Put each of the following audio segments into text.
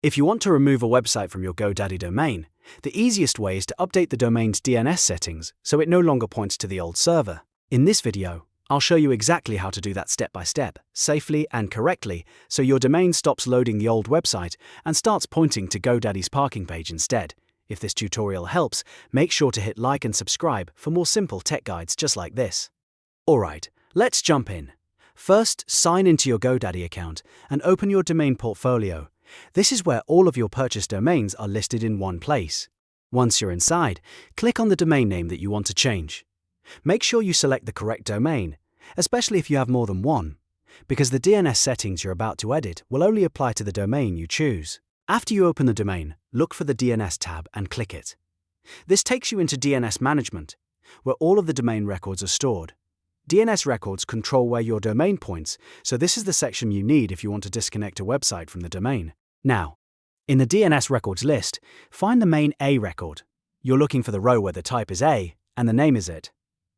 If you want to remove a website from your GoDaddy domain, the easiest way is to update the domain's DNS settings so it no longer points to the old server. In this video, I'll show you exactly how to do that step by step, safely and correctly, so your domain stops loading the old website and starts pointing to GoDaddy's parking page instead. If this tutorial helps, make sure to hit like and subscribe for more simple tech guides just like this. Alright, let's jump in. First, sign into your GoDaddy account and open your domain portfolio. This is where all of your purchased domains are listed in one place. Once you're inside, click on the domain name that you want to change. Make sure you select the correct domain, especially if you have more than one, because the DNS settings you're about to edit will only apply to the domain you choose. After you open the domain, look for the DNS tab and click it. This takes you into DNS Management, where all of the domain records are stored. DNS records control where your domain points, so this is the section you need if you want to disconnect a website from the domain. Now, in the DNS records list, find the main A record. You're looking for the row where the type is A and the name is it.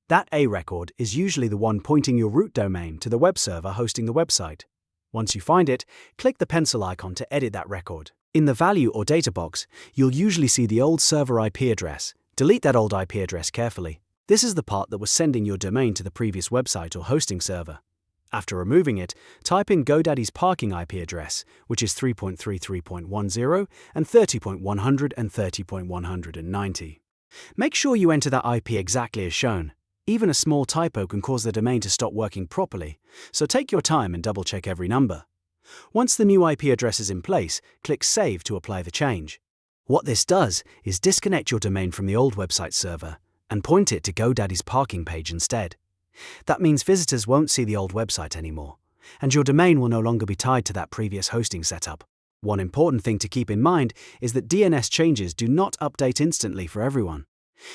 That A record is usually the one pointing your root domain to the web server hosting the website. Once you find it, click the pencil icon to edit that record. In the value or data box, you'll usually see the old server IP address. Delete that old IP address carefully. This is the part that was sending your domain to the previous website or hosting server. After removing it, type in GoDaddy's parking IP address, which is 3.33.10 and 30.100 and 30.190. Make sure you enter that IP exactly as shown. Even a small typo can cause the domain to stop working properly, so take your time and double-check every number. Once the new IP address is in place, click Save to apply the change. What this does is disconnect your domain from the old website server and point it to GoDaddy's parking page instead. That means visitors won't see the old website anymore, and your domain will no longer be tied to that previous hosting setup. One important thing to keep in mind is that DNS changes do not update instantly for everyone.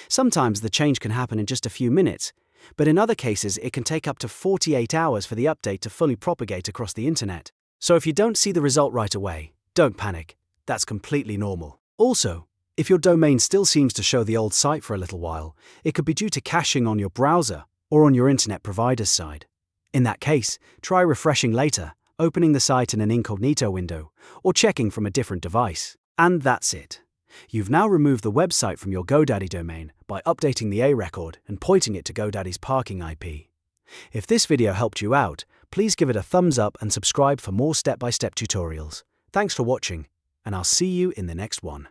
Sometimes the change can happen in just a few minutes, but in other cases it can take up to 48 hours for the update to fully propagate across the internet. So if you don't see the result right away, don't panic. That's completely normal. Also, if your domain still seems to show the old site for a little while, it could be due to caching on your browser or on your internet provider's side. In that case, try refreshing later, opening the site in an incognito window, or checking from a different device. And that's it. You've now removed the website from your GoDaddy domain by updating the A record and pointing it to GoDaddy's parking IP. If this video helped you out, please give it a thumbs up and subscribe for more step-by-step tutorials. Thanks for watching, and I'll see you in the next one.